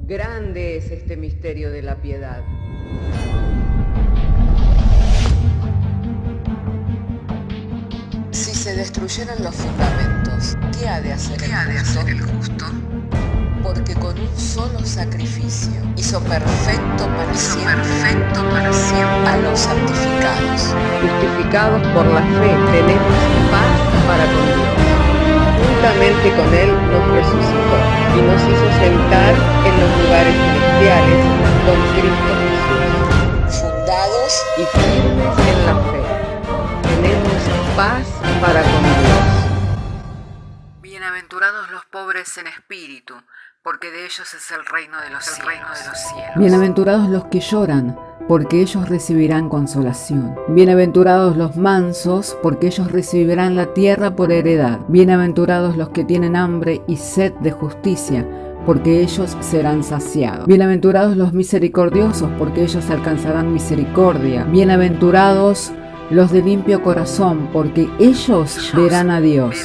Grande es este misterio de la piedad. Si se destruyeran los fundamentos, ¿qué ha de hacer el justo? Porque con un solo sacrificio hizo perfecto para siempre a los santificados. Justificados por la fe, tenemos paz para con Dios. Juntamente con Él nos resucitó y nos hizo sentar en los lugares celestiales con Cristo Jesús. Fundados Y firmes en la fe, tenemos paz para con Dios. Bienaventurados los pobres en espíritu, porque de ellos es el reino de los cielos. Bienaventurados los que lloran, porque ellos recibirán consolación. Bienaventurados los mansos, porque ellos recibirán la tierra por heredad. Bienaventurados los que tienen hambre y sed de justicia, porque ellos serán saciados. Bienaventurados los misericordiosos, porque ellos alcanzarán misericordia. Bienaventurados los de limpio corazón, porque ellos verán a Dios.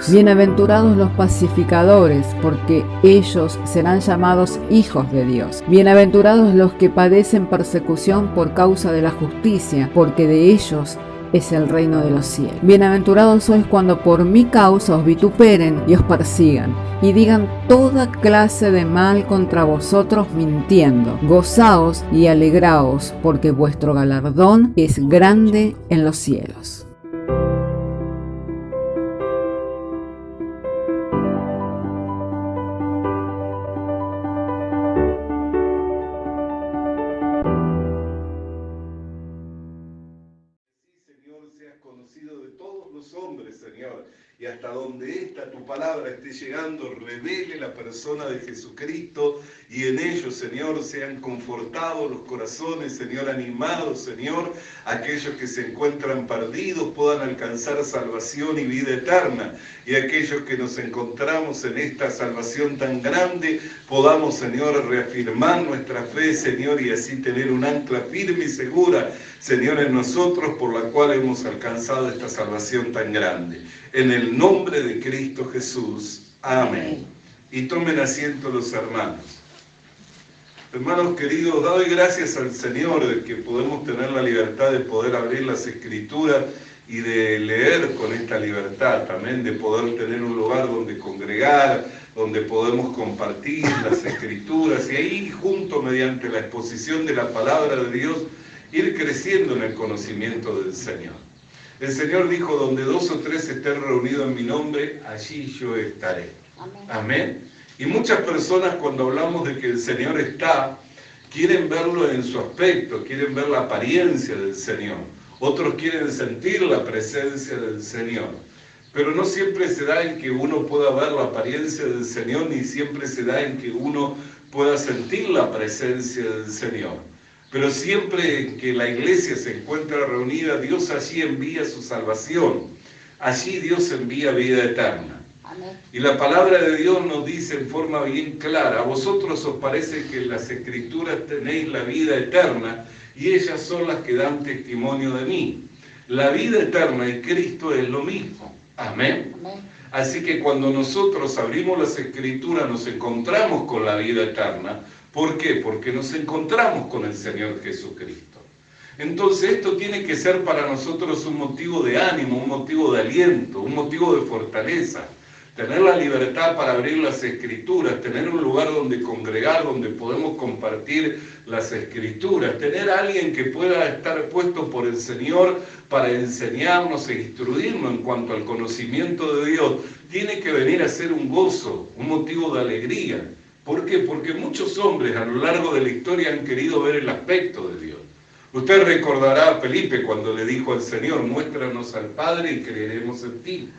Bienaventurados los pacificadores, porque ellos serán llamados hijos de Dios. Bienaventurados los que padecen persecución por causa de la justicia, porque de ellos es el reino de los cielos. Bienaventurados sois cuando por mi causa os vituperen y os persigan, y digan toda clase de mal contra vosotros mintiendo. Gozaos y alegraos, porque vuestro galardón es grande en los cielos. Conocido de todos los hombres, Señor, y hasta donde tu palabra esté llegando, revele la persona de Jesucristo, y en ellos, Señor, sean confortados los corazones, Señor, animados, Señor, aquellos que se encuentran perdidos puedan alcanzar salvación y vida eterna, y aquellos que nos encontramos en esta salvación tan grande, podamos, Señor, reafirmar nuestra fe, Señor, y así tener un ancla firme y segura, Señor, en nosotros, por la cual hemos alcanzado esta salvación tan grande. En el nombre de Cristo Jesús. Amén. Y tomen asiento los hermanos. Hermanos queridos, doy gracias al Señor de que podemos tener la libertad de poder abrir las Escrituras y de leer con esta libertad, también de poder tener un lugar donde congregar, donde podemos compartir las Escrituras y ahí junto, mediante la exposición de la palabra de Dios, ir creciendo en el conocimiento del Señor. El Señor dijo, donde 2 o 3 estén reunidos en mi nombre, allí yo estaré. Amén. Amén. Y muchas personas cuando hablamos de que el Señor está, quieren verlo en su aspecto, quieren ver la apariencia del Señor. Otros quieren sentir la presencia del Señor. Pero no siempre se da en que uno pueda ver la apariencia del Señor, ni siempre se da en que uno pueda sentir la presencia del Señor. Pero siempre que la iglesia se encuentra reunida, Dios allí envía su salvación. Allí Dios envía vida eterna. Amén. Y la palabra de Dios nos dice en forma bien clara, a vosotros os parece que en las Escrituras tenéis la vida eterna y ellas son las que dan testimonio de mí. La vida eterna y Cristo es lo mismo. Amén. Amén. Así que cuando nosotros abrimos las Escrituras nos encontramos con la vida eterna. ¿Por qué? Porque nos encontramos con el Señor Jesucristo. Entonces esto tiene que ser para nosotros un motivo de ánimo, un motivo de aliento, un motivo de fortaleza. Tener la libertad para abrir las Escrituras, tener un lugar donde congregar, donde podemos compartir las Escrituras, tener a alguien que pueda estar puesto por el Señor para enseñarnos e instruirnos en cuanto al conocimiento de Dios, tiene que venir a ser un gozo, un motivo de alegría. ¿Por qué? Porque muchos hombres a lo largo de la historia han querido ver el aspecto de Dios. Usted recordará a Felipe cuando le dijo al Señor, muéstranos al Padre y creeremos en ti.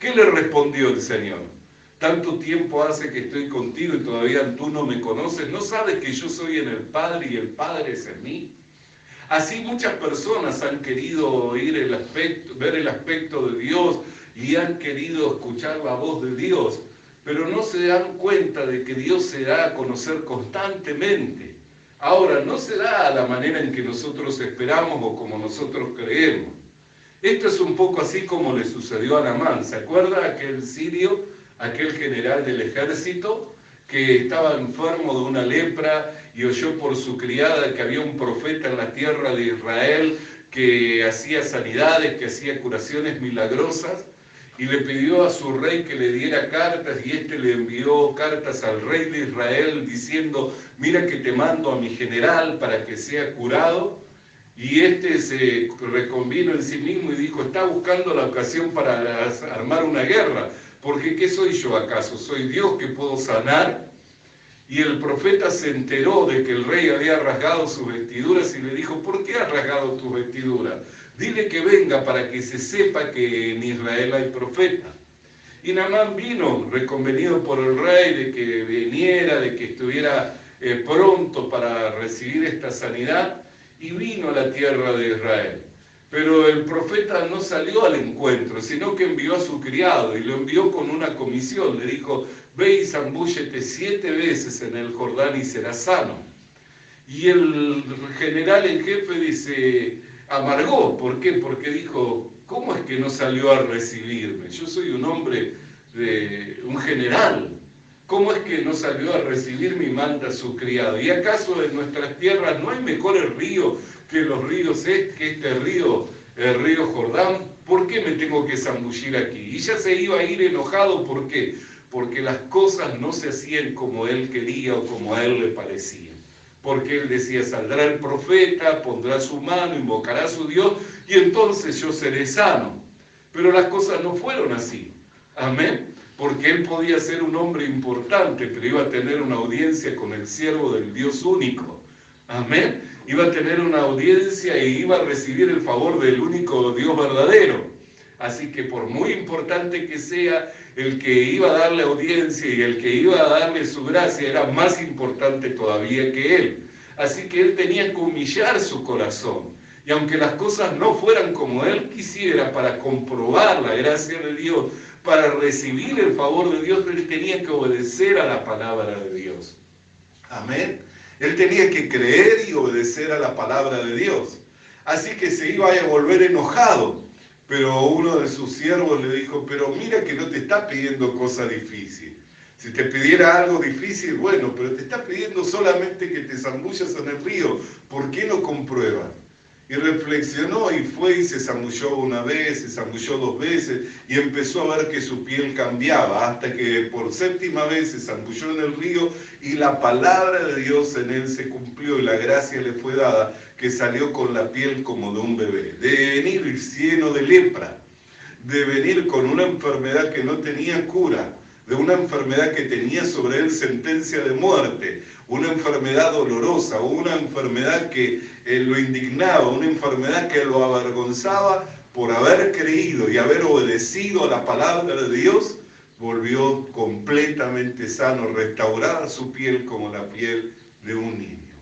¿Qué le respondió el Señor? Tanto tiempo hace que estoy contigo y todavía tú no me conoces. ¿No sabes que yo soy en el Padre y el Padre es en mí? Así muchas personas han querido oír ver el aspecto de Dios y han querido escuchar la voz de Dios, pero no se dan cuenta de que Dios se da a conocer constantemente. Ahora, no se da a la manera en que nosotros esperamos o como nosotros creemos. Esto es un poco así como le sucedió a Naamán. ¿Se acuerda aquel sirio, aquel general del ejército, que estaba enfermo de una lepra y oyó por su criada que había un profeta en la tierra de Israel que hacía sanidades, que hacía curaciones milagrosas, y le pidió a su rey que le diera cartas, y este le envió cartas al rey de Israel diciendo: mira que te mando a mi general para que sea curado. Y este se reconvino en sí mismo y dijo: está buscando la ocasión para armar una guerra, porque ¿qué soy yo acaso? ¿Soy Dios que puedo sanar? Y el profeta se enteró de que el rey había rasgado sus vestiduras y le dijo: ¿por qué has rasgado tus vestiduras? Dile que venga para que se sepa que en Israel hay profeta. Y Naamán vino, reconvenido por el rey, de que viniera, de que estuviera pronto para recibir esta sanidad, y vino a la tierra de Israel. Pero el profeta no salió al encuentro, sino que envió a su criado, y lo envió con una comisión. Le dijo: ve y zambúllete 7 veces en el Jordán y serás sano. Y el general en jefe dice, amargó. ¿Por qué? Porque dijo: ¿cómo es que no salió a recibirme? Yo soy un hombre, un general. ¿Cómo es que no salió a recibirme y manda a su criado? ¿Y acaso en nuestras tierras no hay mejores ríos que los ríos que este río, el río Jordán? ¿Por qué me tengo que zambullir aquí? Y ya se iba a ir enojado. ¿Por qué? Porque las cosas no se hacían como él quería o como a él le parecía. Porque él decía: saldrá el profeta, pondrá su mano, invocará a su Dios, y entonces yo seré sano. Pero las cosas no fueron así. Amén. Porque él podía ser un hombre importante, pero iba a tener una audiencia con el siervo del Dios único. Amén. Iba a tener una audiencia y iba a recibir el favor del único Dios verdadero. Así que por muy importante que sea, el que iba a darle audiencia y el que iba a darle su gracia era más importante todavía que él. Así que él tenía que humillar su corazón. Y aunque las cosas no fueran como él quisiera, para comprobar la gracia de Dios, para recibir el favor de Dios, él tenía que obedecer a la palabra de Dios. Amén. Él tenía que creer y obedecer a la palabra de Dios. Así que se iba a volver enojado. Pero uno de sus siervos le dijo: pero mira que no te está pidiendo cosa difícil. Si te pidiera algo difícil, bueno, pero te está pidiendo solamente que te zambullas en el río. ¿Por qué no compruebas? Y reflexionó y fue y se zambulló una vez, se zambulló 2 veces y empezó a ver que su piel cambiaba, hasta que por 7ª vez se zambulló en el río y la palabra de Dios en él se cumplió y la gracia le fue dada, que salió con la piel como de un bebé. De venir lleno de lepra, de venir con una enfermedad que no tenía cura, de una enfermedad que tenía sobre él sentencia de muerte, una enfermedad dolorosa, una enfermedad que lo indignaba, una enfermedad que lo avergonzaba, por haber creído y haber obedecido a la palabra de Dios, volvió completamente sano, restaurada su piel como la piel de un niño.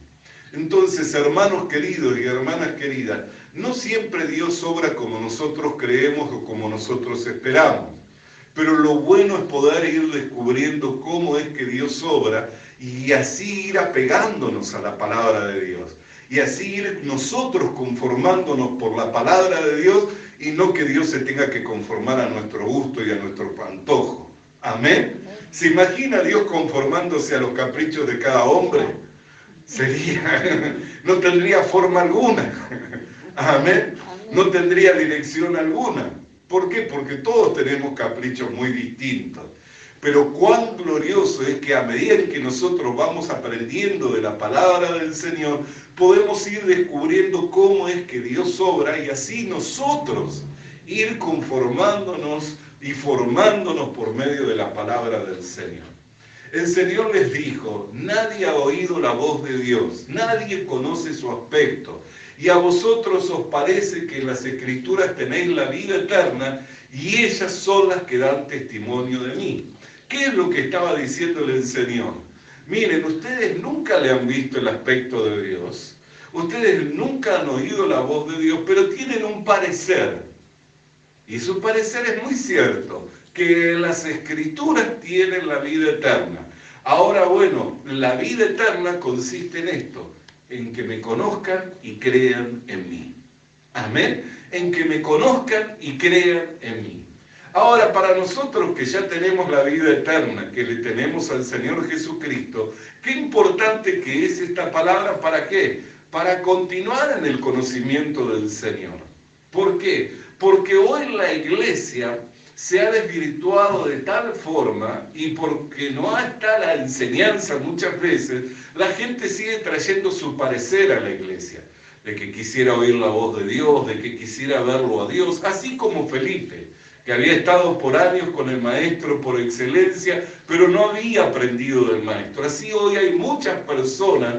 Entonces, hermanos queridos y hermanas queridas, no siempre Dios obra como nosotros creemos o como nosotros esperamos. Pero lo bueno es poder ir descubriendo cómo es que Dios obra y así ir apegándonos a la palabra de Dios. Y así ir nosotros conformándonos por la palabra de Dios y no que Dios se tenga que conformar a nuestro gusto y a nuestro antojo. Amén. ¿Se imagina Dios conformándose a los caprichos de cada hombre? No tendría forma alguna. Amén. No tendría dirección alguna. ¿Por qué? Porque todos tenemos caprichos muy distintos. Pero cuán glorioso es que a medida en que nosotros vamos aprendiendo de la palabra del Señor, podemos ir descubriendo cómo es que Dios obra y así nosotros ir conformándonos y formándonos por medio de la palabra del Señor. El Señor les dijo: nadie ha oído la voz de Dios, nadie conoce su aspecto. Y a vosotros os parece que en las Escrituras tenéis la vida eterna, y ellas son las que dan testimonio de mí. ¿Qué es lo que estaba diciéndole el Señor? Miren, ustedes nunca le han visto el aspecto de Dios, ustedes nunca han oído la voz de Dios, pero tienen un parecer. Y su parecer es muy cierto, que las Escrituras tienen la vida eterna. Ahora, bueno, la vida eterna consiste en esto: en que me conozcan y crean en mí. Amén. En que me conozcan y crean en mí. Ahora, para nosotros que ya tenemos la vida eterna, que le tenemos al Señor Jesucristo, qué importante que es esta palabra, ¿para qué? Para continuar en el conocimiento del Señor. ¿Por qué? Porque hoy la iglesia se ha desvirtuado de tal forma, y porque no está la enseñanza muchas veces, la gente sigue trayendo su parecer a la iglesia, de que quisiera oír la voz de Dios, de que quisiera verlo a Dios, así como Felipe, que había estado por años con el maestro por excelencia, pero no había aprendido del maestro. Así hoy hay muchas personas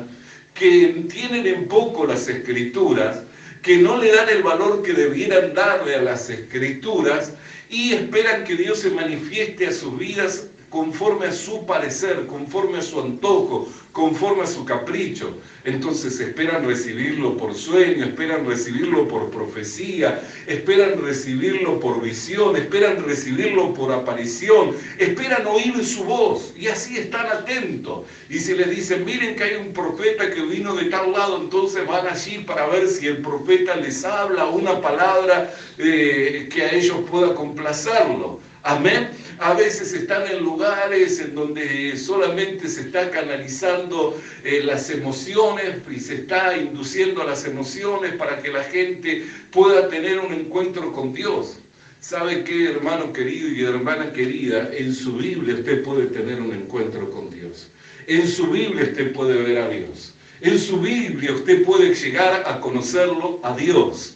que tienen en poco las escrituras, que no le dan el valor que debieran darle a las escrituras y esperan que Dios se manifieste a sus vidas conforme a su parecer, conforme a su antojo, conforme a su capricho. Entonces esperan recibirlo por sueño, esperan recibirlo por profecía, esperan recibirlo por visión, esperan recibirlo por aparición, esperan oír su voz y así están atentos. Y si les dicen, miren que hay un profeta que vino de tal lado, entonces van allí para ver si el profeta les habla una palabra que a ellos pueda complacerlo. Amén. A veces están en lugares en donde solamente se está canalizando las emociones y se está induciendo a las emociones para que la gente pueda tener un encuentro con Dios. ¿Sabe qué, hermano querido y hermana querida? En su Biblia usted puede tener un encuentro con Dios. En su Biblia usted puede ver a Dios. En su Biblia usted puede llegar a conocerlo a Dios.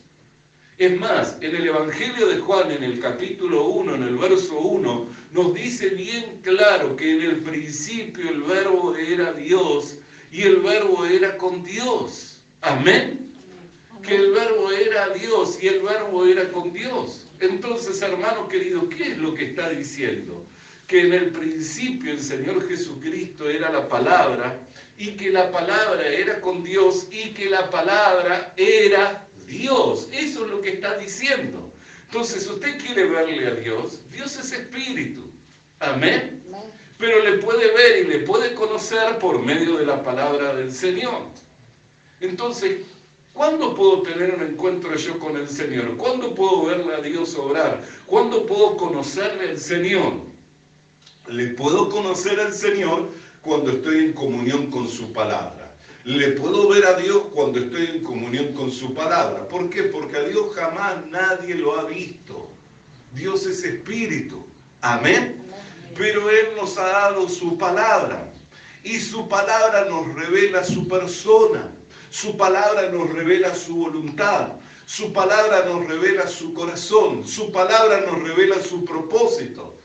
Es más, en el Evangelio de Juan, en el capítulo 1, en el verso 1, nos dice bien claro que en el principio el verbo era Dios y el verbo era con Dios. Amén. Que el verbo era Dios y el verbo era con Dios. Entonces, hermano querido, ¿qué es lo que está diciendo? Que en el principio el Señor Jesucristo era la palabra y que la palabra era con Dios y que la palabra era Dios. Eso es lo que está diciendo. Entonces, usted quiere verle a Dios. Dios es espíritu. Amén. Pero le puede ver y le puede conocer por medio de la palabra del Señor. Entonces, ¿cuándo puedo tener un encuentro yo con el Señor? ¿Cuándo puedo verle a Dios obrar? ¿Cuándo puedo conocerle al Señor? Le puedo conocer al Señor cuando estoy en comunión con su palabra. Le puedo ver a Dios cuando estoy en comunión con su palabra. ¿Por qué? Porque a Dios jamás nadie lo ha visto. Dios es espíritu. Amén. Pero Él nos ha dado su palabra. Y su palabra nos revela su persona. Su palabra nos revela su voluntad. Su palabra nos revela su corazón. Su palabra nos revela su propósito.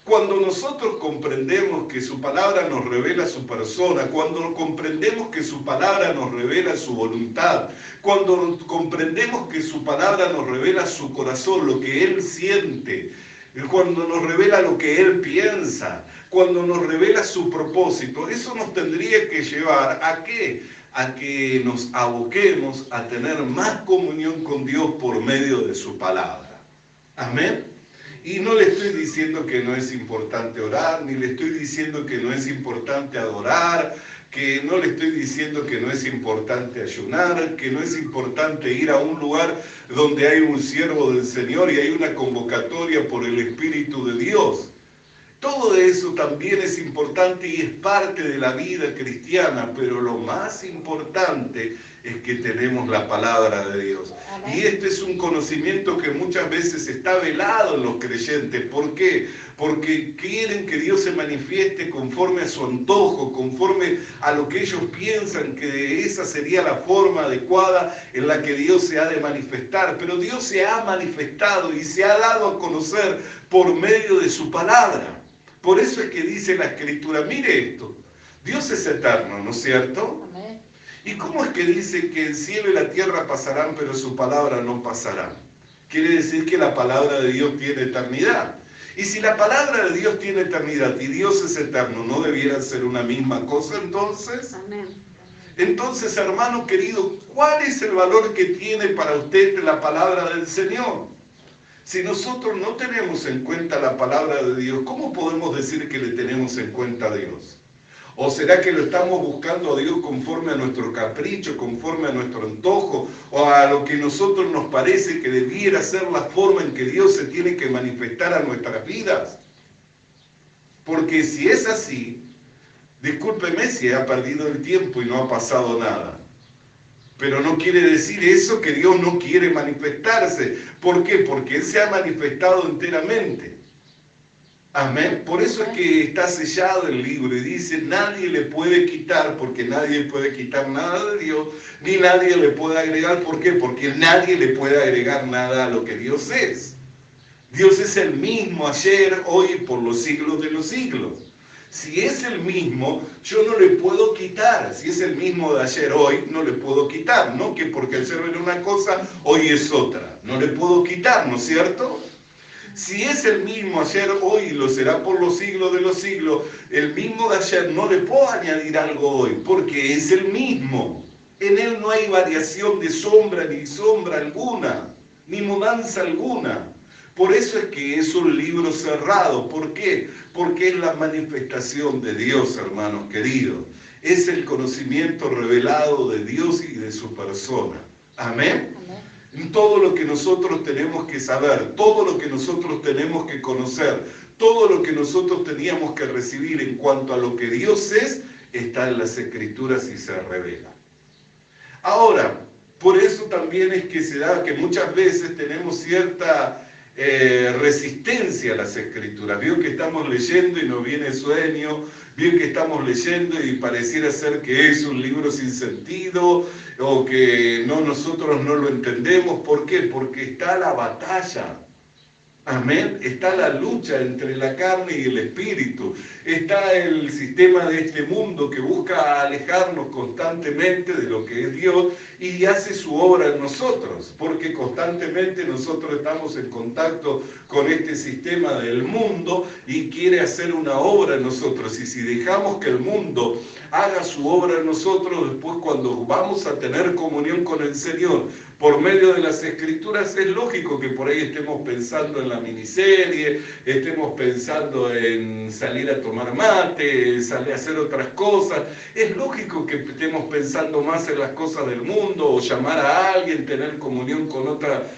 Cuando nosotros comprendemos que su palabra nos revela su persona, cuando comprendemos que su palabra nos revela su voluntad, cuando comprendemos que su palabra nos revela su corazón, lo que Él siente, cuando nos revela lo que Él piensa, cuando nos revela su propósito, eso nos tendría que llevar ¿a qué? A que nos aboquemos a tener más comunión con Dios por medio de su palabra. Amén. Y no le estoy diciendo que no es importante orar, ni le estoy diciendo que no es importante adorar, que no le estoy diciendo que no es importante ayunar, que no es importante ir a un lugar donde hay un siervo del Señor y hay una convocatoria por el Espíritu de Dios. Todo eso también es importante y es parte de la vida cristiana, pero lo más importante es que tenemos la palabra de Dios. Amén. Y este es un conocimiento que muchas veces está velado en los creyentes. ¿Por qué? Porque quieren que Dios se manifieste conforme a su antojo, conforme a lo que ellos piensan que esa sería la forma adecuada en la que Dios se ha de manifestar. Pero Dios se ha manifestado y se ha dado a conocer por medio de su palabra. Por eso es que dice la Escritura, mire esto, Dios es eterno, ¿no es cierto? Amén. ¿Y cómo es que dice que el cielo y la tierra pasarán, pero su palabra no pasará? Quiere decir que la palabra de Dios tiene eternidad. Y si la palabra de Dios tiene eternidad y Dios es eterno, ¿no debieran ser una misma cosa entonces? Amén. Entonces, hermano querido, ¿cuál es el valor que tiene para usted la palabra del Señor? Si nosotros no tenemos en cuenta la palabra de Dios, ¿cómo podemos decir que le tenemos en cuenta a Dios? ¿O será que lo estamos buscando a Dios conforme a nuestro capricho, conforme a nuestro antojo, o a lo que a nosotros nos parece que debiera ser la forma en que Dios se tiene que manifestar a nuestras vidas? Porque si es así, discúlpeme si ha perdido el tiempo y no ha pasado nada. Pero no quiere decir eso que Dios no quiere manifestarse. ¿Por qué? Porque Él se ha manifestado enteramente. Amén. Por eso es que está sellado el libro y dice, nadie le puede quitar, porque nadie puede quitar nada de Dios, ni nadie le puede agregar. ¿Por qué? Porque nadie le puede agregar nada a lo que Dios es. Dios es el mismo ayer, hoy y por los siglos de los siglos. Si es el mismo, yo no le puedo quitar. Si es el mismo de ayer, hoy, no le puedo quitar, ¿no? Que porque ayer era una cosa, hoy es otra. No le puedo quitar, ¿no es cierto? Si es el mismo ayer, hoy, y lo será por los siglos de los siglos, el mismo de ayer, no le puedo añadir algo hoy, porque es el mismo. En Él no hay variación de sombra, ni sombra alguna, ni mudanza alguna. Por eso es que es un libro cerrado. ¿Por qué? Porque es la manifestación de Dios, hermanos queridos. Es el conocimiento revelado de Dios y de su persona. Amén. Todo lo que nosotros tenemos que saber, todo lo que nosotros tenemos que conocer, todo lo que nosotros teníamos que recibir en cuanto a lo que Dios es, está en las Escrituras y se revela. Ahora, por eso también es que se da que muchas veces tenemos cierta resistencia a las Escrituras. Vio que estamos leyendo y nos viene sueño, vio que estamos leyendo y pareciera ser que es un libro sin sentido, o que nosotros no lo entendemos. ¿Por qué? Porque está la batalla. Amén. Está la lucha entre la carne y el espíritu. Está el sistema de este mundo que busca alejarnos constantemente de lo que es Dios y hace su obra en nosotros, porque constantemente nosotros estamos en contacto con este sistema del mundo y quiere hacer una obra en nosotros. Y si dejamos que el mundo haga su obra en nosotros, después cuando vamos a tener comunión con el Señor por medio de las Escrituras, es lógico que por ahí estemos pensando en la miniserie, estemos pensando en salir a tomar mate, salir a hacer otras cosas. Es lógico que estemos pensando más en las cosas del mundo, o llamar a alguien, tener comunión con otra,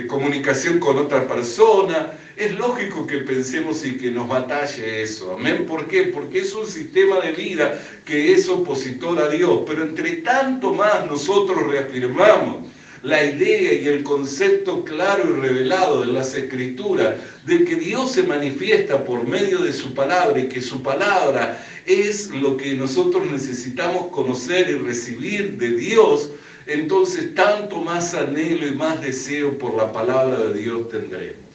comunicación con otra persona. Es lógico que pensemos y que nos batalle eso. Amén. ¿Por qué? Porque es un sistema de vida que es opositor a Dios. Pero entre tanto más nosotros reafirmamos la idea y el concepto claro y revelado de las Escrituras, de que Dios se manifiesta por medio de su palabra y que su palabra es lo que nosotros necesitamos conocer y recibir de Dios, entonces tanto más anhelo y más deseo por la palabra de Dios tendremos.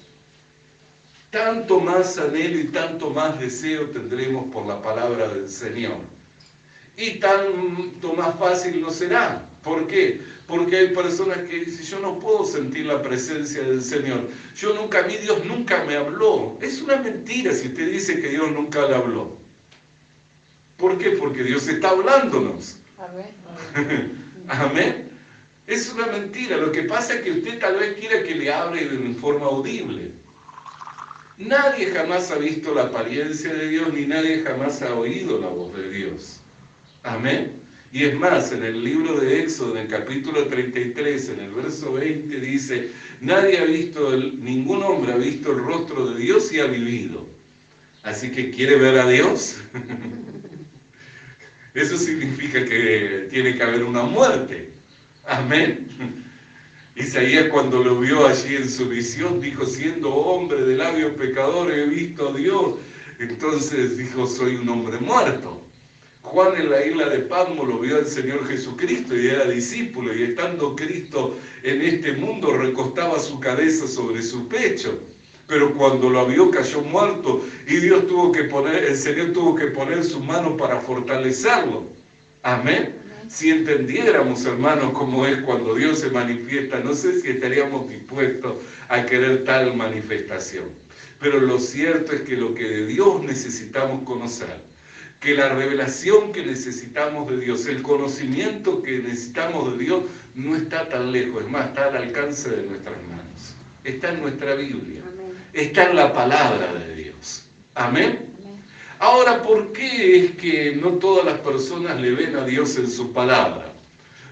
Tanto más anhelo y tanto más deseo tendremos por la palabra del Señor. Y tanto más fácil no será. ¿Por qué? Porque hay personas que dicen, yo no puedo sentir la presencia del Señor. A mí Dios nunca me habló. Es una mentira si usted dice que Dios nunca le habló. ¿Por qué? Porque Dios está hablándonos. Amén. Amén. Es una mentira. Lo que pasa es que usted tal vez quiera que le hable en forma audible. Nadie jamás ha visto la apariencia de Dios, ni nadie jamás ha oído la voz de Dios. Amén. Y es más, en el libro de Éxodo, en el capítulo 33, en el verso 20, dice, ningún hombre ha visto el rostro de Dios y ha vivido. Así que, ¿quiere ver a Dios? Eso significa que tiene que haber una muerte. Amén. Isaías, cuando lo vio allí en su visión, dijo, siendo hombre de labios pecadores, he visto a Dios. Entonces dijo, soy un hombre muerto. Juan en la isla de Patmos lo vio al Señor Jesucristo y era discípulo, y estando Cristo en este mundo recostaba su cabeza sobre su pecho. Pero cuando lo vio cayó muerto y el Señor tuvo que poner su mano para fortalecerlo. Amén. Si entendiéramos, hermanos, cómo es cuando Dios se manifiesta, no sé si estaríamos dispuestos a querer tal manifestación. Pero lo cierto es que lo que de Dios necesitamos conocer, que la revelación que necesitamos de Dios, el conocimiento que necesitamos de Dios, no está tan lejos, es más, está al alcance de nuestras manos. Está en nuestra Biblia, está en la palabra de Dios. Amén. Ahora, ¿por qué es que no todas las personas le ven a Dios en su palabra?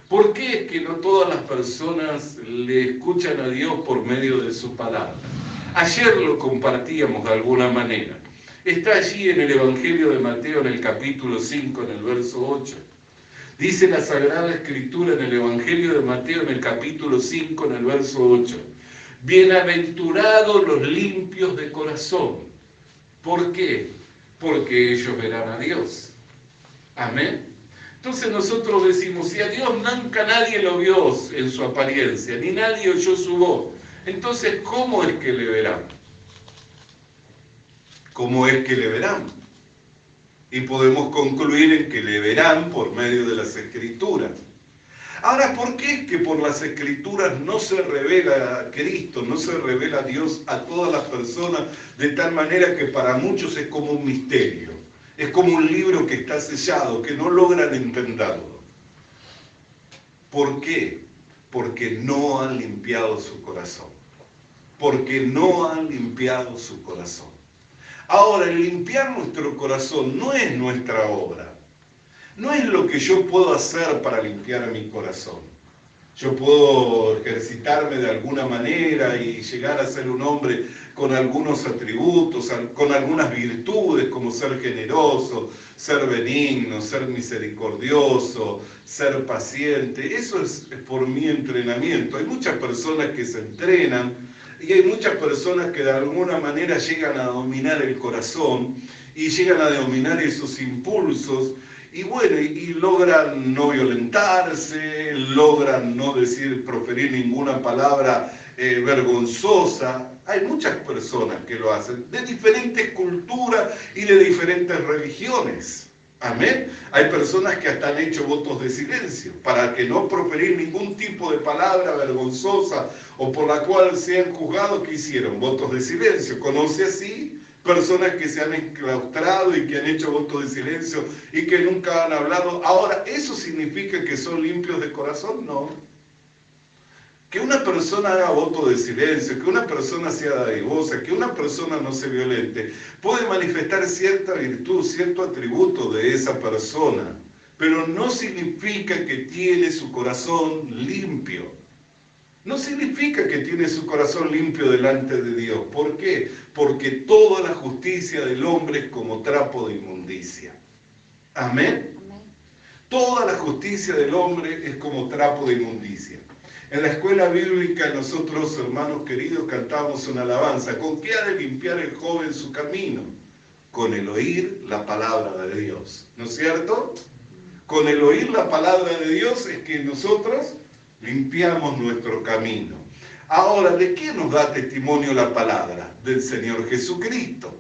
¿Por qué es que no todas las personas le escuchan a Dios por medio de su palabra? Ayer lo compartíamos de alguna manera. Está allí en el Evangelio de Mateo, en el capítulo 5, en el verso 8. Dice la Sagrada Escritura en el Evangelio de Mateo, en el capítulo 5, en el verso 8. Bienaventurados los limpios de corazón. ¿Por qué? Porque ellos verán a Dios. Amén. Entonces nosotros decimos, si a Dios nunca nadie lo vio en su apariencia, ni nadie oyó su voz, entonces ¿cómo es que le verán? ¿Cómo es que le verán? Y podemos concluir en que le verán por medio de las Escrituras. Ahora, ¿por qué es que por las Escrituras no se revela a Cristo, no se revela a Dios a todas las personas de tal manera que para muchos es como un misterio? Es como un libro que está sellado, que no logran entenderlo. ¿Por qué? Porque no han limpiado su corazón. Porque no han limpiado su corazón. Ahora, el limpiar nuestro corazón no es nuestra obra. No es lo que yo puedo hacer para limpiar mi corazón. Yo puedo ejercitarme de alguna manera y llegar a ser un hombre con algunos atributos, con algunas virtudes, como ser generoso, ser benigno, ser misericordioso, ser paciente. Eso es por mi entrenamiento. Hay muchas personas que se entrenan y hay muchas personas que de alguna manera llegan a dominar el corazón y llegan a dominar esos impulsos. Y bueno, y logran no violentarse, logran no proferir ninguna palabra vergonzosa. Hay muchas personas que lo hacen, de diferentes culturas y de diferentes religiones. Amén. Hay personas que hasta han hecho votos de silencio para que no proferir ningún tipo de palabra vergonzosa o por la cual sean juzgados. ¿Qué hicieron? Votos de silencio. ¿Conoce así? Personas que se han enclaustrado y que han hecho votos de silencio y que nunca han hablado. Ahora, ¿eso significa que son limpios de corazón? No. Que una persona haga voto de silencio, que una persona sea dadivosa, que una persona no se violente, puede manifestar cierta virtud, cierto atributo de esa persona, pero no significa que tiene su corazón limpio. No significa que tiene su corazón limpio delante de Dios. ¿Por qué? Porque toda la justicia del hombre es como trapo de inmundicia. ¿Amén? Amén. Toda la justicia del hombre es como trapo de inmundicia. En la escuela bíblica nosotros, hermanos queridos, cantábamos una alabanza. ¿Con qué ha de limpiar el joven su camino? Con el oír la palabra de Dios. ¿No es cierto? Con el oír la palabra de Dios es que nosotros limpiamos nuestro camino. Ahora, ¿de qué nos da testimonio la palabra? Del Señor Jesucristo.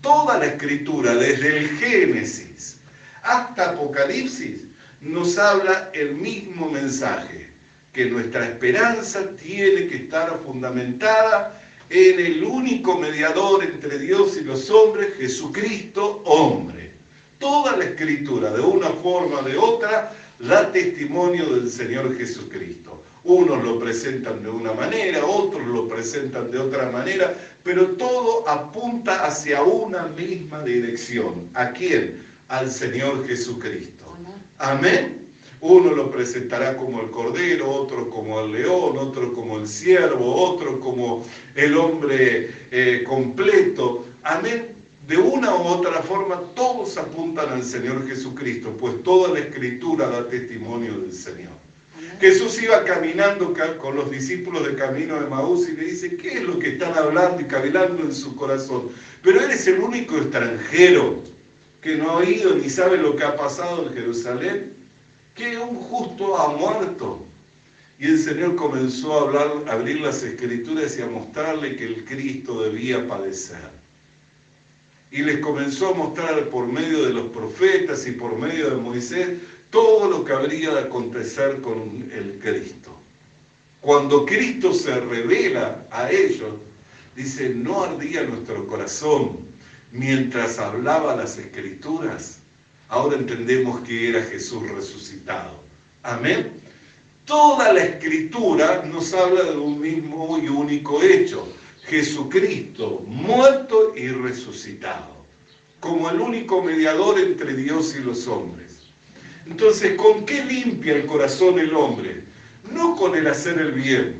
Toda la Escritura, desde el Génesis hasta Apocalipsis, nos habla el mismo mensaje, que nuestra esperanza tiene que estar fundamentada en el único mediador entre Dios y los hombres, Jesucristo, hombre. Toda la Escritura, de una forma o de otra, da testimonio del Señor Jesucristo. Unos lo presentan de una manera, otros lo presentan de otra manera, pero todo apunta hacia una misma dirección. ¿A quién? Al Señor Jesucristo. Amén. Uno lo presentará como el Cordero, otro como el León, otro como el Siervo, otro como el hombre completo. Amén. De una u otra forma, todos apuntan al Señor Jesucristo, pues toda la Escritura da testimonio del Señor. Amén. Jesús iba caminando con los discípulos de camino de Maús y le dice, ¿qué es lo que están hablando y cavilando en su corazón? Pero eres el único extranjero que no ha oído ni sabe lo que ha pasado en Jerusalén, que un justo ha muerto. Y el Señor comenzó a abrir las Escrituras y a mostrarle que el Cristo debía padecer. Y les comenzó a mostrar por medio de los profetas y por medio de Moisés todo lo que habría de acontecer con el Cristo. Cuando Cristo se revela a ellos, dice, no ardía nuestro corazón mientras hablaba las Escrituras. Ahora entendemos que era Jesús resucitado. Amén. Toda la Escritura nos habla de un mismo y único hecho. Jesucristo muerto y resucitado. como el único mediador entre Dios y los hombres. Entonces, ¿con qué limpia el corazón el hombre? No con el hacer el bien,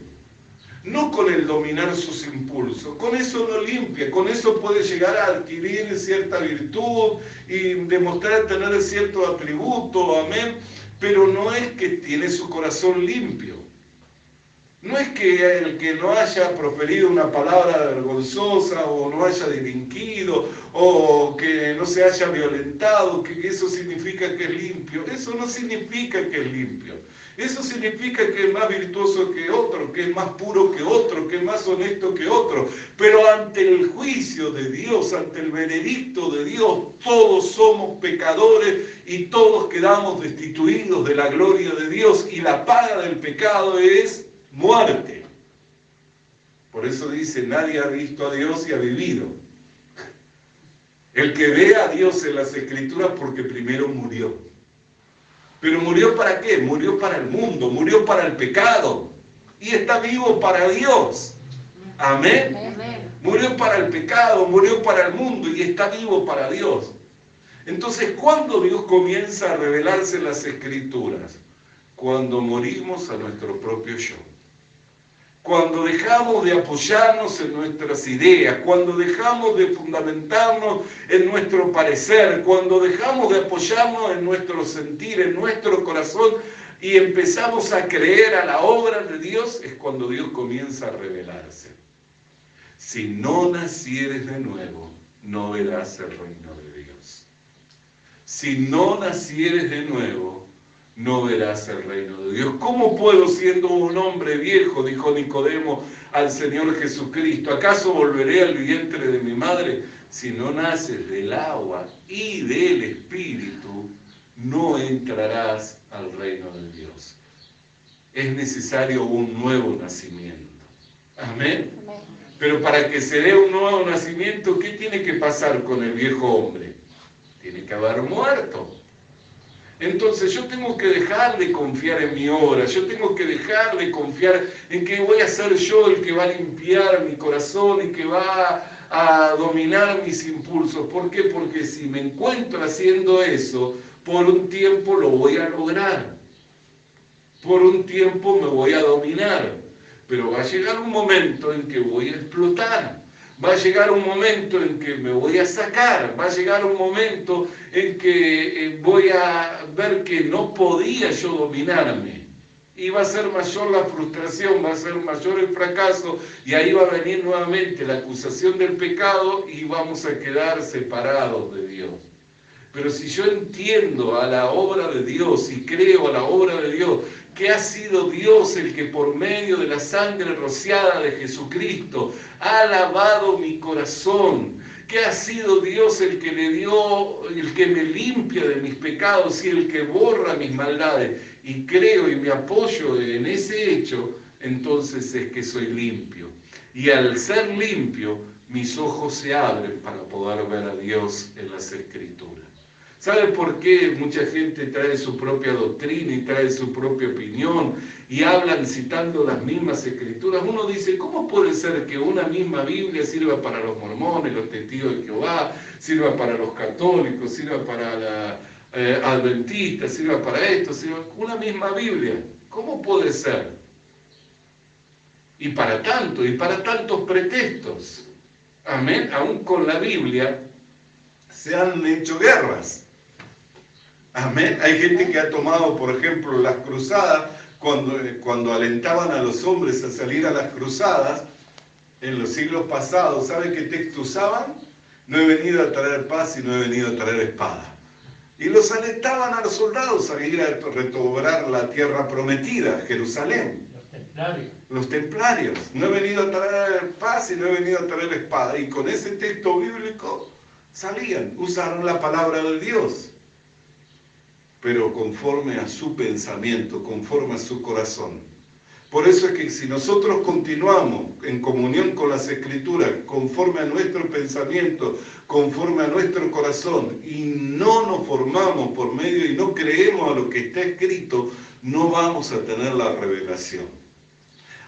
no con el dominar sus impulsos, con eso no limpia, con eso puede llegar a adquirir cierta virtud y demostrar tener cierto atributo, amén, pero no es que tiene su corazón limpio. No es que el que no haya proferido una palabra vergonzosa o no haya delinquido o que no se haya violentado, que eso significa que es limpio. Eso no significa que es limpio. Eso significa que es más virtuoso que otro, que es más puro que otro, que es más honesto que otro. Pero ante el juicio de Dios, ante el veredicto de Dios, todos somos pecadores y todos quedamos destituidos de la gloria de Dios. Y la paga del pecado es muerte. Por eso dice, nadie ha visto a Dios y ha vivido. El que ve a Dios en las Escrituras porque primero murió. ¿Pero murió para qué? Murió para el mundo, murió para el pecado. Y está vivo para Dios. Amén. Murió para el pecado, murió para el mundo y está vivo para Dios. Entonces, ¿cuándo Dios comienza a revelarse en las Escrituras? Cuando morimos a nuestro propio yo. Cuando dejamos de apoyarnos en nuestras ideas, cuando dejamos de fundamentarnos en nuestro parecer, cuando dejamos de apoyarnos en nuestro sentir, en nuestro corazón y empezamos a creer a la obra de Dios, es cuando Dios comienza a revelarse. Si no nacieres de nuevo, no verás el reino de Dios. Si no nacieres de nuevo, no verás el reino de Dios. ¿Cómo puedo, siendo un hombre viejo, dijo Nicodemo al Señor Jesucristo, acaso volveré al vientre de mi madre? Si no naces del agua y del Espíritu, no entrarás al reino de Dios. Es necesario un nuevo nacimiento. Amén. Pero para que se dé un nuevo nacimiento, ¿qué tiene que pasar con el viejo hombre? Tiene que haber muerto. Entonces yo tengo que dejar de confiar en mi obra, yo tengo que dejar de confiar en que voy a ser yo el que va a limpiar mi corazón y que va a dominar mis impulsos. ¿Por qué? Porque si me encuentro haciendo eso, por un tiempo lo voy a lograr, por un tiempo me voy a dominar, pero va a llegar un momento en que voy a explotar. Va a llegar un momento en que me voy a sacar, va a llegar un momento en que voy a ver que no podía yo dominarme. Y va a ser mayor la frustración, va a ser mayor el fracaso, y ahí va a venir nuevamente la acusación del pecado y vamos a quedar separados de Dios. Pero si yo entiendo a la obra de Dios y creo a la obra de Dios, que ha sido Dios el que por medio de la sangre rociada de Jesucristo ha lavado mi corazón, que ha sido Dios el que me limpia de mis pecados y el que borra mis maldades, y creo y me apoyo en ese hecho, entonces es que soy limpio. Y al ser limpio, mis ojos se abren para poder ver a Dios en las Escrituras. ¿Sabe por qué mucha gente trae su propia doctrina y trae su propia opinión y hablan citando las mismas Escrituras? Uno dice, ¿cómo puede ser que una misma Biblia sirva para los mormones, los testigos de Jehová, sirva para los católicos, sirva para la adventista, sirva para esto, sirva una misma Biblia? ¿Cómo puede ser? Y para tantos pretextos. Amén. Aún con la Biblia se han hecho guerras. Amén. Hay gente que ha tomado, por ejemplo, las cruzadas, cuando alentaban a los hombres a salir a las cruzadas, en los siglos pasados, ¿sabe qué texto usaban? No he venido a traer paz y no he venido a traer espada. Y los alentaban a los soldados a ir a recobrar la tierra prometida, Jerusalén. Los templarios. No he venido a traer paz y no he venido a traer espada. Y con ese texto bíblico salían, usaron la palabra de Dios, pero conforme a su pensamiento, conforme a su corazón. Por eso es que si nosotros continuamos en comunión con las Escrituras, conforme a nuestro pensamiento, conforme a nuestro corazón, y no nos formamos por medio y no creemos a lo que está escrito, no vamos a tener la revelación.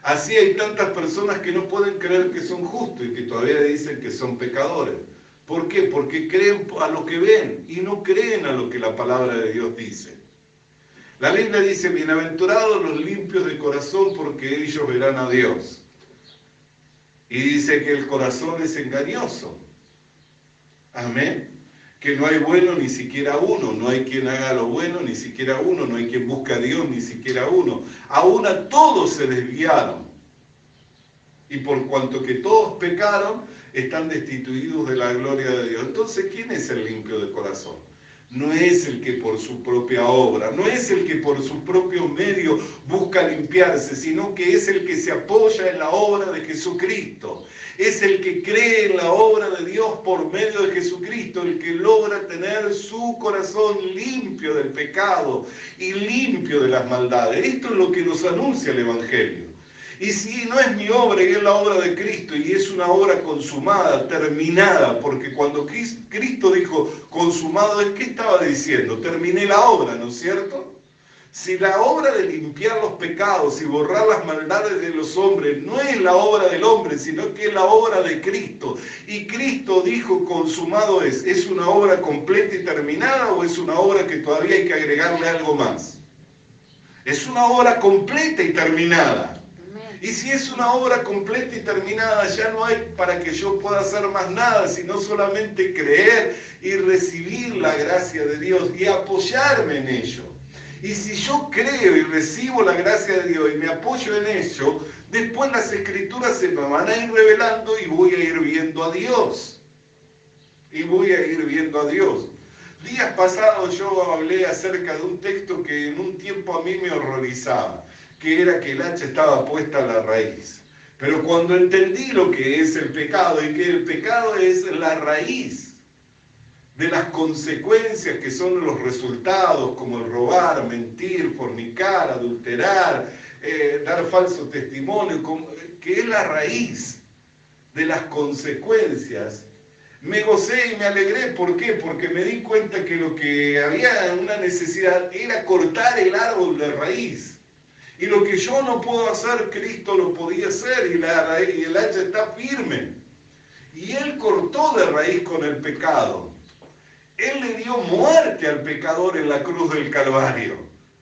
Así hay tantas personas que no pueden creer que son justos y que todavía dicen que son pecadores. ¿Por qué? Porque creen a lo que ven y no creen a lo que la palabra de Dios dice. La Biblia dice, bienaventurados los limpios de corazón, porque ellos verán a Dios. Y dice que el corazón es engañoso. Amén. Que no hay bueno ni siquiera uno, no hay quien haga lo bueno ni siquiera uno, no hay quien busque a Dios ni siquiera uno. Aún a todos se desviaron. Y por cuanto que todos pecaron, están destituidos de la gloria de Dios. Entonces, ¿quién es el limpio de corazón? No es el que por su propia obra, no es el que por su propio medio busca limpiarse, sino que es el que se apoya en la obra de Jesucristo. Es el que cree en la obra de Dios por medio de Jesucristo, el que logra tener su corazón limpio del pecado y limpio de las maldades. Esto es lo que nos anuncia el Evangelio. Y si no es mi obra y es la obra de Cristo y es una obra consumada, terminada, porque cuando Cristo dijo consumado, ¿qué estaba diciendo? Terminé la obra, ¿no es cierto? Si la obra de limpiar los pecados y borrar las maldades de los hombres no es la obra del hombre, sino que es la obra de Cristo, y Cristo dijo consumado ¿es una obra completa y terminada o es una obra que todavía hay que agregarle algo más? Es una obra completa y terminada. Y si es una obra completa y terminada, ya no hay para que yo pueda hacer más nada, sino solamente creer y recibir la gracia de Dios y apoyarme en ello. Y si yo creo y recibo la gracia de Dios y me apoyo en ello, después las Escrituras se me van a ir revelando y voy a ir viendo a Dios. Y voy a ir viendo a Dios. Días pasados yo hablé acerca de un texto que en un tiempo a mí me horrorizaba, que era que el hacha estaba puesta a la raíz. Pero cuando entendí lo que es el pecado y que el pecado es la raíz de las consecuencias que son los resultados, como el robar, mentir, fornicar, adulterar, dar falso testimonio, que es la raíz de las consecuencias, me gocé y me alegré. ¿Por qué? Porque me di cuenta que lo que había una necesidad era cortar el árbol de raíz. Y lo que yo no puedo hacer, Cristo lo podía hacer, y el hacha está firme. Y Él cortó de raíz con el pecado. Él le dio muerte al pecador en la cruz del Calvario.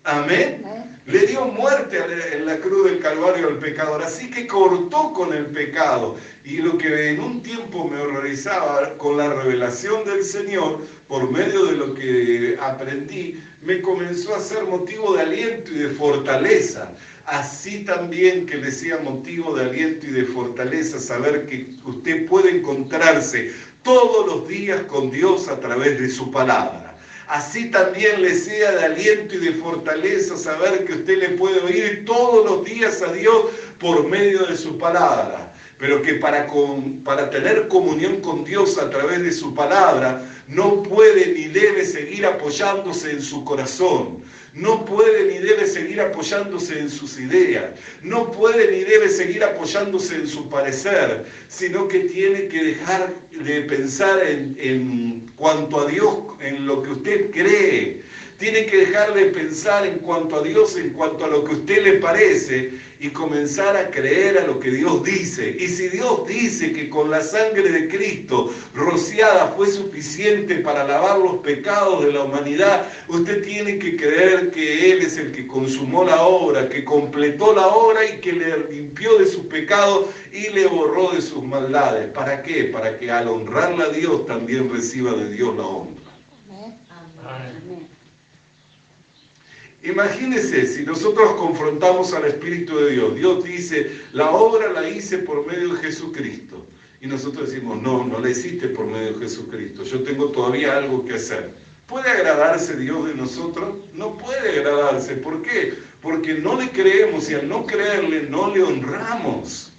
Amén. Le dio muerte en la cruz del Calvario al pecador. Así que cortó con el pecado. Y lo que en un tiempo me horrorizaba con la revelación del Señor, por medio de lo que aprendí, me comenzó a ser motivo de aliento y de fortaleza. Así también que le sea motivo de aliento y de fortaleza saber que usted puede encontrarse todos los días con Dios a través de su palabra. Así también le sea de aliento y de fortaleza saber que usted le puede oír todos los días a Dios por medio de su palabra. Pero que para tener comunión con Dios a través de su palabra, no puede ni debe seguir apoyándose en su corazón. No puede ni debe seguir apoyándose en sus ideas. No puede ni debe seguir apoyándose en su parecer, sino que tiene que dejar de pensar en cuanto a Dios, en lo que usted cree. Tiene que dejar de pensar en cuanto a Dios, en cuanto a lo que a usted le parece, y comenzar a creer a lo que Dios dice. Y si Dios dice que con la sangre de Cristo rociada fue suficiente para lavar los pecados de la humanidad, usted tiene que creer que Él es el que consumó la obra, que completó la obra y que le limpió de sus pecados y le borró de sus maldades. ¿Para qué? Para que al honrarla a Dios también reciba de Dios la honra. Amén. Imagínese si nosotros confrontamos al Espíritu de Dios. Dios dice, la obra la hice por medio de Jesucristo. Y nosotros decimos, no la hiciste por medio de Jesucristo. Yo tengo todavía algo que hacer. ¿Puede agradarse Dios de nosotros? No puede agradarse. ¿Por qué? Porque no le creemos y al no creerle no le honramos.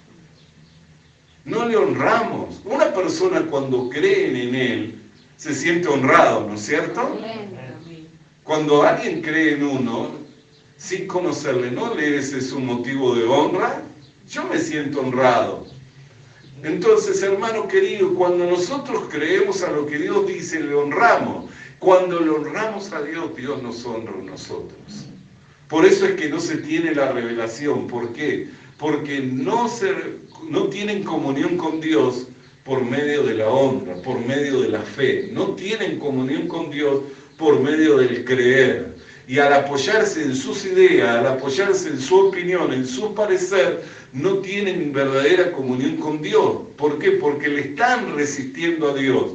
No le honramos. Una persona cuando creen en Él se siente honrado, ¿no es cierto? Cuando alguien cree en uno, sin conocerle, ¿no le es un motivo de honra? Yo me siento honrado. Entonces, hermano querido, cuando nosotros creemos a lo que Dios dice, le honramos. Cuando le honramos a Dios, Dios nos honra a nosotros. Por eso es que no se tiene la revelación. ¿Por qué? Porque no tienen comunión con Dios, por medio de la honra, por medio de la fe. No tienen comunión con Dios por medio del creer. Y al apoyarse en sus ideas, al apoyarse en su opinión, en su parecer, no tienen verdadera comunión con Dios. ¿Por qué? Porque le están resistiendo a Dios.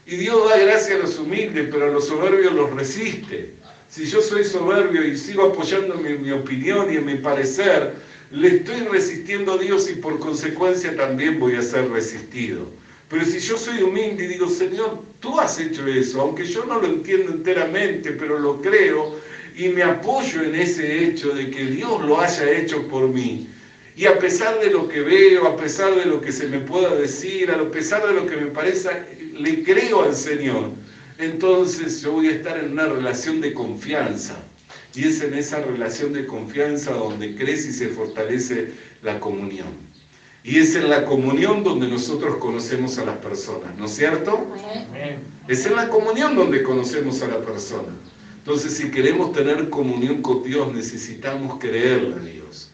Y Dios da gracia a los humildes, pero a los soberbios los resiste. Si yo soy soberbio y sigo apoyándome en mi opinión y en mi parecer, le estoy resistiendo a Dios y por consecuencia también voy a ser resistido. Pero si yo soy humilde y digo, Señor, tú has hecho eso, aunque yo no lo entiendo enteramente, pero lo creo y me apoyo en ese hecho de que Dios lo haya hecho por mí. Y a pesar de lo que veo, a pesar de lo que se me pueda decir, a pesar de lo que me parezca, le creo al Señor. Entonces yo voy a estar en una relación de confianza. Y es en esa relación de confianza donde crece y se fortalece la comunión. Y es en la comunión donde nosotros conocemos a las personas, ¿no es cierto? Amén. Es en la comunión donde conocemos a la persona. Entonces, si queremos tener comunión con Dios, necesitamos creerle a Dios.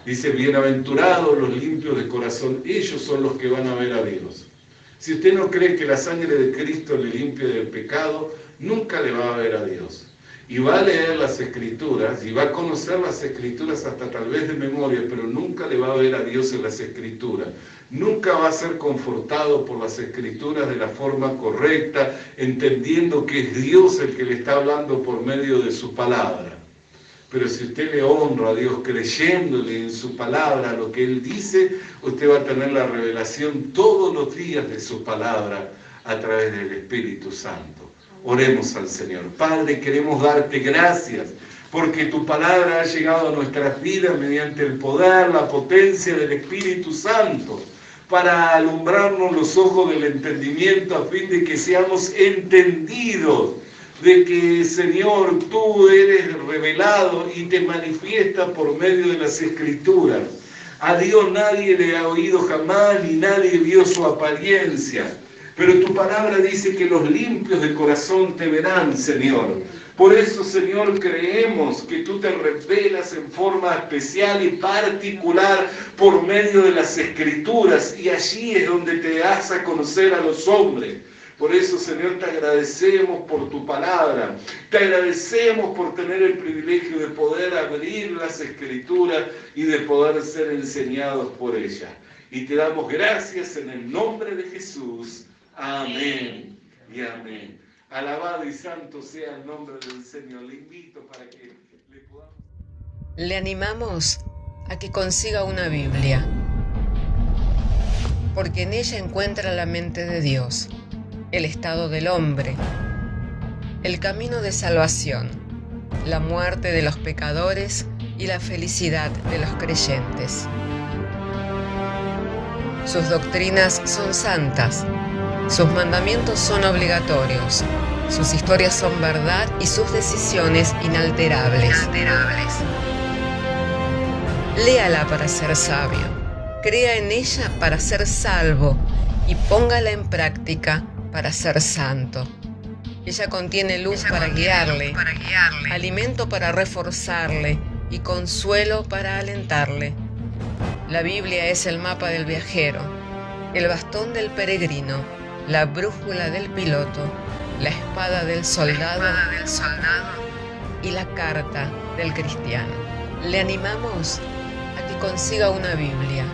Dice, bienaventurados los limpios de corazón, ellos son los que van a ver a Dios. Si usted no cree que la sangre de Cristo le limpie del pecado, nunca le va a ver a Dios. Y va a leer las Escrituras, y va a conocer las Escrituras hasta tal vez de memoria, pero nunca le va a ver a Dios en las Escrituras. Nunca va a ser confortado por las Escrituras de la forma correcta, entendiendo que es Dios el que le está hablando por medio de su palabra. Pero si usted le honra a Dios creyéndole en su palabra, lo que Él dice, usted va a tener la revelación todos los días de su palabra a través del Espíritu Santo. Oremos al Señor. Padre, queremos darte gracias porque tu palabra ha llegado a nuestras vidas mediante el poder, la potencia del Espíritu Santo, para alumbrarnos los ojos del entendimiento a fin de que seamos entendidos de que, Señor, tú eres revelado y te manifiestas por medio de las Escrituras. A Dios nadie le ha oído jamás, ni nadie vio su apariencia. Pero tu palabra dice que los limpios de corazón te verán, Señor. Por eso, Señor, creemos que tú te revelas en forma especial y particular por medio de las Escrituras. Y allí es donde te das a conocer a los hombres. Por eso, Señor, te agradecemos por tu palabra. Te agradecemos por tener el privilegio de poder abrir las Escrituras y de poder ser enseñados por ellas. Y te damos gracias en el nombre de Jesús. Amén y amén. Alabado y santo sea el nombre del Señor. Le invito para que le podamos... Le animamos a que consiga una Biblia, porque en ella encuentra la mente de Dios, el estado del hombre, el camino de salvación, la muerte de los pecadores y la felicidad de los creyentes. Sus doctrinas son santas, sus mandamientos son obligatorios, sus historias son verdad y sus decisiones inalterables. Léala para ser sabio, crea en ella para ser salvo y póngala en práctica para ser santo. Ella contiene luz para guiarle, alimento para reforzarle y consuelo para alentarle. La Biblia es el mapa del viajero, el bastón del peregrino, la brújula del piloto, la espada del soldado y la carta del cristiano. Le animamos a que consiga una Biblia,